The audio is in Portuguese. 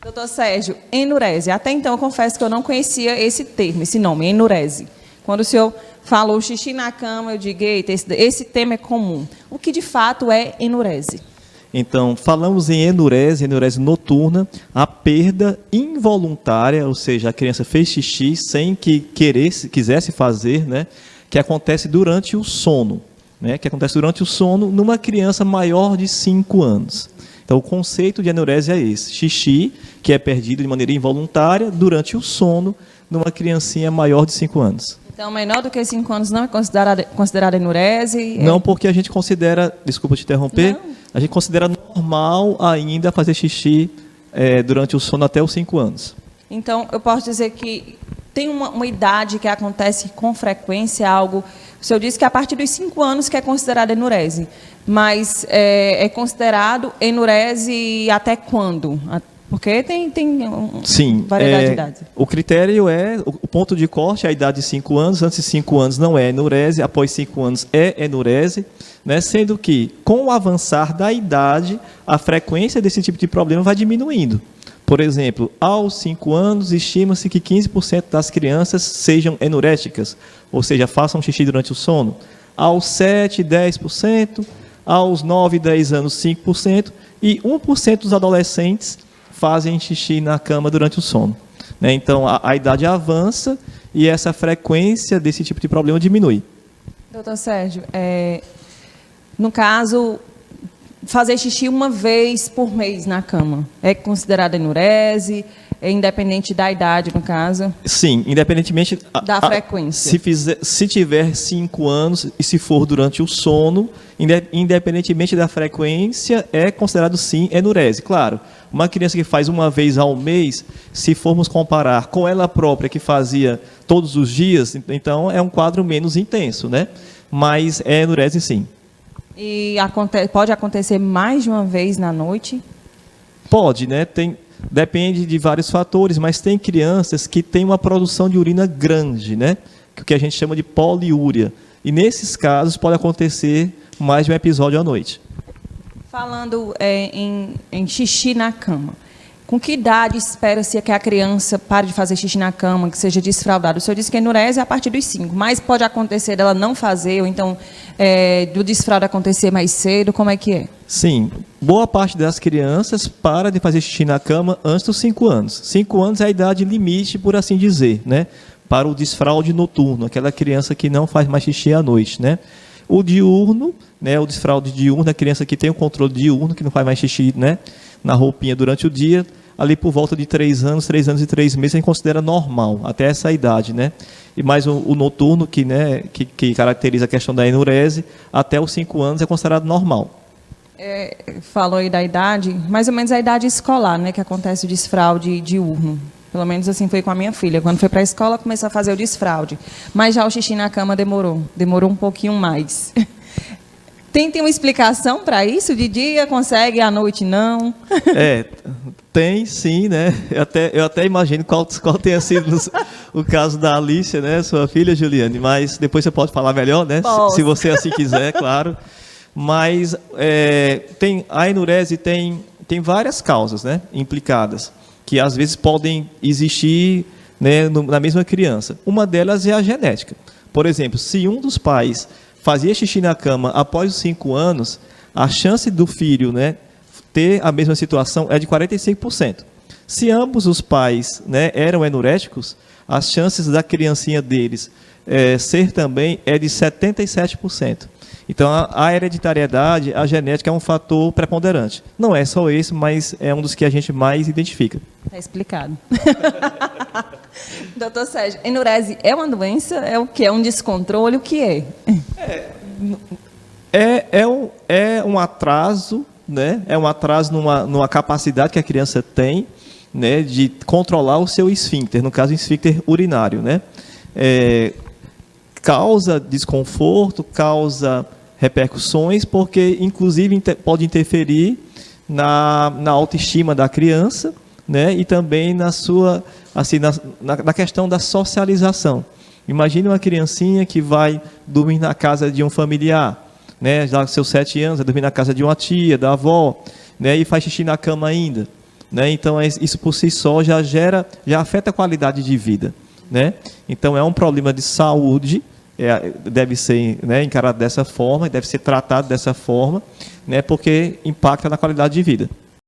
Doutor Sérgio, enurese. Até então, eu confesso que eu não conhecia esse termo, esse nome, enurese. Quando o senhor falou xixi na cama, eu digo, eita, esse tema é comum. O que de fato é enurese? Então, falamos em enurese noturna, a perda involuntária, ou seja, a criança fez xixi sem que quisesse fazer, né, que acontece durante o sono, né, que acontece durante o sono numa criança maior de 5 anos. Então, o conceito de enurese é esse, xixi que é perdido de maneira involuntária durante o sono numa criancinha maior de 5 anos. Então, menor do que 5 anos não é considerada enurese? Não, porque a gente considera, desculpa te interromper, Não. a gente considera normal ainda fazer xixi durante o sono até os 5 anos. Então, eu posso dizer que tem uma idade que acontece com frequência, algo... O senhor disse que a partir dos 5 anos que é considerada enurese, mas é considerado enurese até quando? Porque tem Sim, variedade de idades. O critério o ponto de corte é a idade de 5 anos, antes de 5 anos não é enurese, após 5 anos é enurese, né? Sendo que, com o avançar da idade, a frequência desse tipo de problema vai diminuindo. Por exemplo, aos 5 anos, estima-se que 15% das crianças sejam enuréticas, ou seja, façam xixi durante o sono. Aos 7, 10%, aos 9, 10 anos, 5%, e 1% dos adolescentes fazem xixi na cama durante o sono, né? Então, a idade avança e essa frequência desse tipo de problema diminui. Doutor Sérgio, no caso, fazer xixi uma vez por mês na cama é considerada enurese, independente da idade, no caso? Sim, independentemente da frequência. Se tiver 5 anos e se for durante o sono, independentemente da frequência, é considerado sim enurese. Claro, uma criança que faz uma vez ao mês, se formos comparar com ela própria que fazia todos os dias, então é um quadro menos intenso, né? Mas é enurese sim. E pode acontecer mais de uma vez na noite? Pode, né? Depende de vários fatores, mas tem crianças que têm uma produção de urina grande, né? Que a gente chama de poliúria. E nesses casos pode acontecer mais de um episódio à noite. Falando em xixi na cama, com que idade espera-se que a criança pare de fazer xixi na cama, que seja desfraldada? O senhor disse que a enurese é a partir dos 5, mas pode acontecer dela não fazer, ou então do desfraldo acontecer mais cedo, como é que é? Sim, boa parte das crianças para de fazer xixi na cama antes dos 5 anos. 5 anos é a idade limite, por assim dizer, né? Para o desfraude noturno, aquela criança que não faz mais xixi à noite, né? O diurno, né? O desfraude diurno, a criança que tem o controle diurno, que não faz mais xixi, né? Na roupinha durante o dia, ali por volta de 3 anos e 3 meses, a gente considera normal, até essa idade, né? E mais o noturno, que caracteriza a questão da enurese, até os 5 anos é considerado normal. Falou aí da idade, mais ou menos a idade escolar, né, que acontece o desfraude diurno. Pelo menos assim foi com a minha filha. Quando foi para a escola, começou a fazer o desfraude. Mas já o xixi na cama demorou um pouquinho mais. Tem uma explicação para isso? De dia consegue, à noite não? Tem sim, né? Eu até imagino qual tenha sido o caso da Alicia, né? Sua filha, Juliane, mas depois você pode falar melhor, né? Se você assim quiser, claro. Mas a enurese tem várias causas, né, implicadas, que às vezes podem existir, né, na mesma criança. Uma delas é a genética. Por exemplo, se um dos pais fazia xixi na cama após os 5 anos, a chance do filho, né, ter a mesma situação é de 45%. Se ambos os pais, né, eram enuréticos, as chances da criancinha deles ser também é de 77%. Então, a hereditariedade, a genética é um fator preponderante. Não é só esse, mas é um dos que a gente mais identifica. Está explicado. Doutor Sérgio, enurese é uma doença? É o que? É um descontrole? O que é? É um atraso, né? É um atraso numa capacidade que a criança tem, né, de controlar o seu esfíncter, no caso, o esfíncter urinário, né? Causa desconforto, causa repercussões, porque inclusive pode interferir na autoestima da criança, né, e também na questão da socialização. Imagine uma criancinha que vai dormir na casa de um familiar, né, já com seus 7 anos, vai dormir na casa de uma tia, da avó, né, e faz xixi na cama ainda. né? Então isso por si só já afeta a qualidade de vida, né? Então é um problema de saúde, deve ser, né, encarado dessa forma, deve ser tratado dessa forma, né, porque impacta na qualidade de vida.